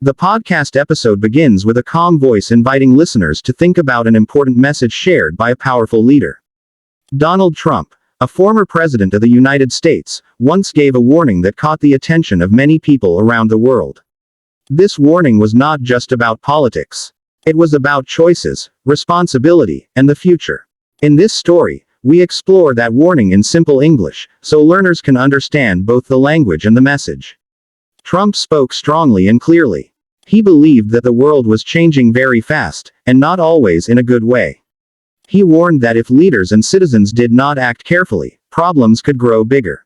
The podcast episode begins with a calm voice inviting listeners to think about an important message shared by a powerful leader. Donald Trump, a former president of the United States, once gave a warning that caught the attention of many people around the world. This warning was not just about politics. It was about choices, responsibility, and the future. In this story, we explore that warning in simple English, so learners can understand both the language and the message. Trump spoke strongly and clearly. He believed that the world was changing very fast, and not always in a good way. He warned that if leaders and citizens did not act carefully, problems could grow bigger.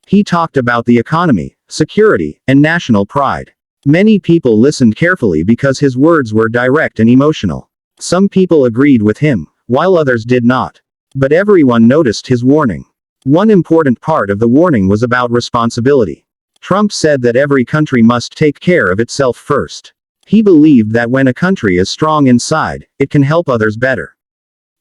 He talked about the economy, security, and national pride. Many people listened carefully because his words were direct and emotional. Some people agreed with him, while others did not. But everyone noticed his warning. One important part of the warning was about responsibility. Trump said that every country must take care of itself first. He believed that when a country is strong inside, it can help others better.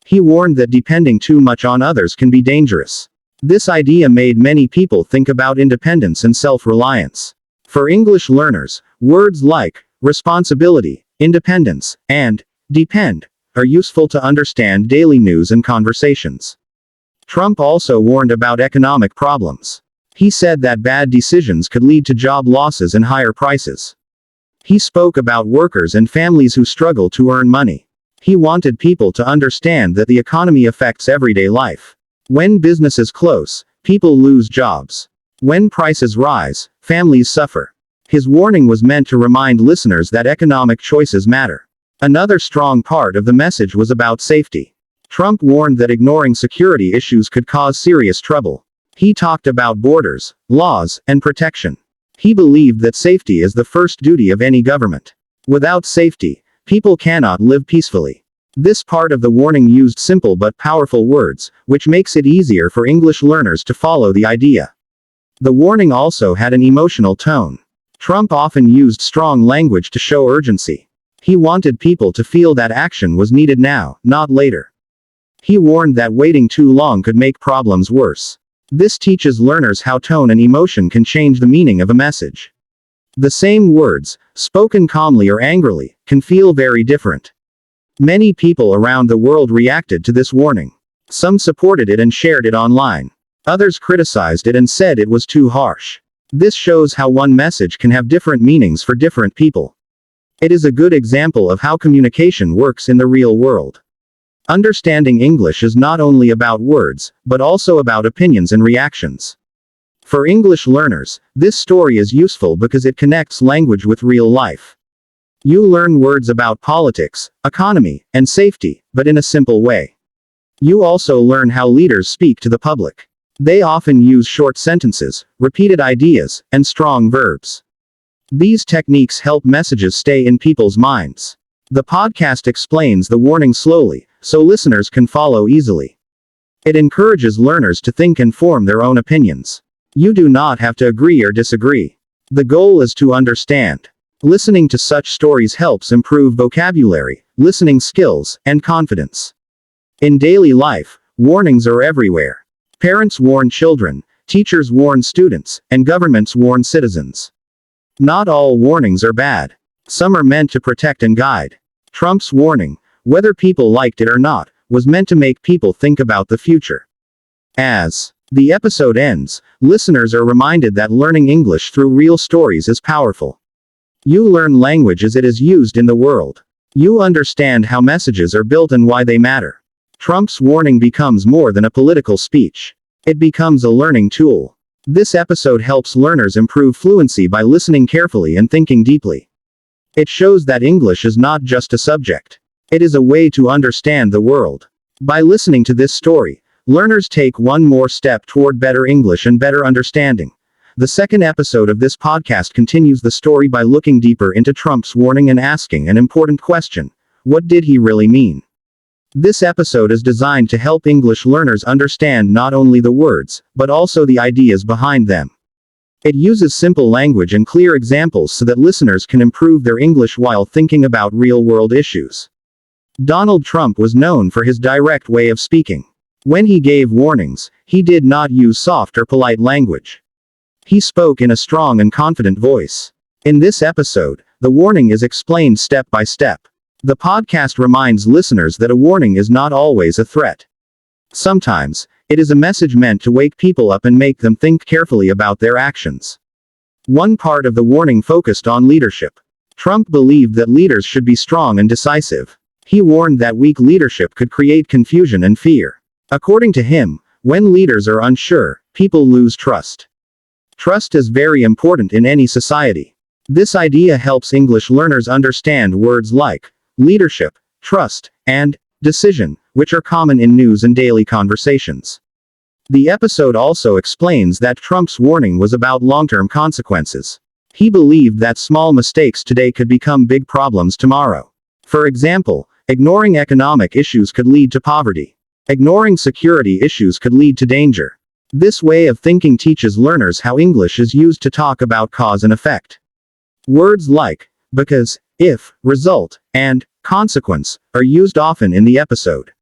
He warned that depending too much on others can be dangerous. This idea made many people think about independence and self-reliance. For English learners, words like responsibility, independence, and depend are useful to understand daily news and conversations. Trump also warned about economic problems. He said that bad decisions could lead to job losses and higher prices. He spoke about workers and families who struggle to earn money. He wanted people to understand that the economy affects everyday life. When businesses close, people lose jobs. When prices rise, families suffer. His warning was meant to remind listeners that economic choices matter. Another strong part of the message was about safety. Trump warned that ignoring security issues could cause serious trouble. He talked about borders, laws, and protection. He believed that safety is the first duty of any government. Without safety, people cannot live peacefully. This part of the warning used simple but powerful words, which makes it easier for English learners to follow the idea. The warning also had an emotional tone. Trump often used strong language to show urgency. He wanted people to feel that action was needed now, not later. He warned that waiting too long could make problems worse. This teaches learners how tone and emotion can change the meaning of a message. The same words, spoken calmly or angrily, can feel very different. Many people around the world reacted to this warning. Some supported it and shared it online. Others criticized it and said it was too harsh. This shows how one message can have different meanings for different people. It is a good example of how communication works in the real world. Understanding English is not only about words, but also about opinions and reactions. For English learners, this story is useful because it connects language with real life. You learn words about politics, economy, and safety, but in a simple way. You also learn how leaders speak to the public. They often use short sentences, repeated ideas, and strong verbs. These techniques help messages stay in people's minds. The podcast explains the warning slowly, so listeners can follow easily. It encourages learners to think and form their own opinions. You do not have to agree or disagree. The goal is to understand. Listening to such stories helps improve vocabulary, listening skills, and confidence. In daily life, warnings are everywhere. Parents warn children, teachers warn students, and governments warn citizens. Not all warnings are bad. Some are meant to protect and guide. Trump's warning, whether people liked it or not, was meant to make people think about the future. As the episode ends, listeners are reminded that learning English through real stories is powerful. You learn language as it is used in the world. You understand how messages are built and why they matter. Trump's warning becomes more than a political speech. It becomes a learning tool. This episode helps learners improve fluency by listening carefully and thinking deeply. It shows that English is not just a subject. It is a way to understand the world. By listening to this story, learners take one more step toward better English and better understanding. The second episode of this podcast continues the story by looking deeper into Trump's warning and asking an important question: what did he really mean? This episode is designed to help English learners understand not only the words, but also the ideas behind them. It uses simple language and clear examples so that listeners can improve their English while thinking about real-world issues. Donald Trump was known for his direct way of speaking. When he gave warnings, he did not use soft or polite language. He spoke in a strong and confident voice. In this episode, the warning is explained step by step. The podcast reminds listeners that a warning is not always a threat. Sometimes, it is a message meant to wake people up and make them think carefully about their actions. One part of the warning focused on leadership. Trump believed that leaders should be strong and decisive. He warned that weak leadership could create confusion and fear. According to him, when leaders are unsure, people lose trust. Trust is very important in any society. This idea helps English learners understand words like leadership, trust, and decision, which are common in news and daily conversations. The episode also explains that Trump's warning was about long-term consequences. He believed that small mistakes today could become big problems tomorrow. For example, ignoring economic issues could lead to poverty. Ignoring security issues could lead to danger. This way of thinking teaches learners how English is used to talk about cause and effect. Words like because, if, result, and consequence are used often in the episode.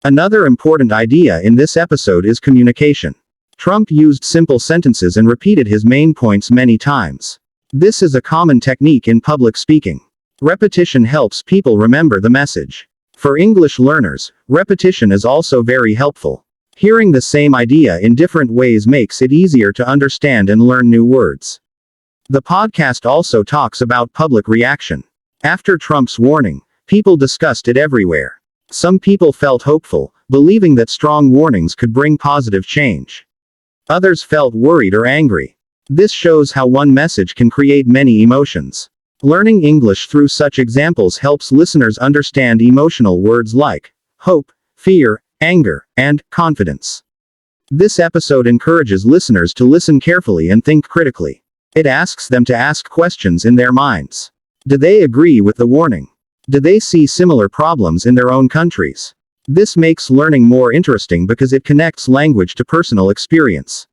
Another important idea in this episode is communication. Trump used simple sentences and repeated his main points many times. This is a common technique in public speaking. Repetition helps people remember the message. For English learners, repetition is also very helpful. Hearing the same idea in different ways makes it easier to understand and learn new words. The podcast also talks about public reaction. After Trump's warning, people discussed it everywhere. Some people felt hopeful, believing that strong warnings could bring positive change. Others felt worried or angry. This shows how one message can create many emotions. Learning English through such examples helps listeners understand emotional words like hope, fear, anger, and confidence. This episode encourages listeners to listen carefully and think critically. It asks them to ask questions in their minds. Do they agree with the warning? Do they see similar problems in their own countries? This makes learning more interesting because it connects language to personal experience.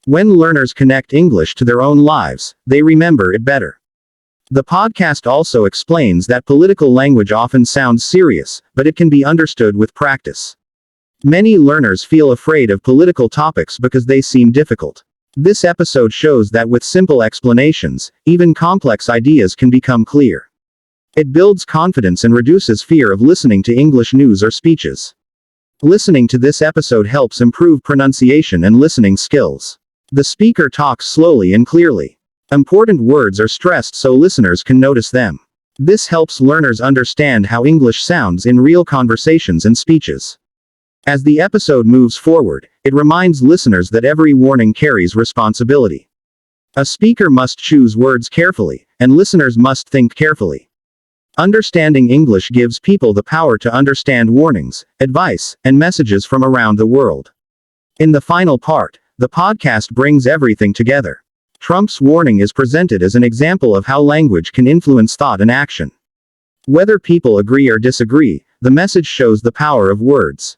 When learners connect English to their own lives, they remember it better. The podcast also explains that political language often sounds serious, but it can be understood with practice. Many learners feel afraid of political topics because they seem difficult. This episode shows that with simple explanations, even complex ideas can become clear. It builds confidence and reduces fear of listening to English news or speeches. Listening to this episode helps improve pronunciation and listening skills. The speaker talks slowly and clearly. Important words are stressed so listeners can notice them. This helps learners understand how English sounds in real conversations and speeches. As the episode moves forward, it reminds listeners that every warning carries responsibility. A speaker must choose words carefully, and listeners must think carefully. Understanding English gives people the power to understand warnings, advice, and messages from around the world. In the final part, the podcast brings everything together. Trump's warning is presented as an example of how language can influence thought and action. Whether people agree or disagree, the message shows the power of words.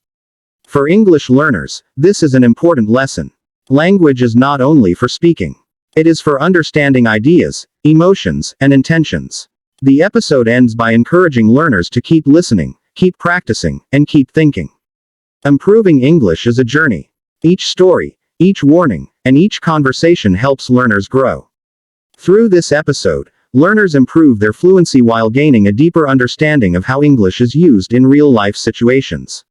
For English learners, this is an important lesson. Language is not only for speaking. It is for understanding ideas, emotions, and intentions. The episode ends by encouraging learners to keep listening, keep practicing, and keep thinking. Improving English is a journey. Each story, each warning, and each conversation helps learners grow. Through this episode, learners improve their fluency while gaining a deeper understanding of how English is used in real-life situations.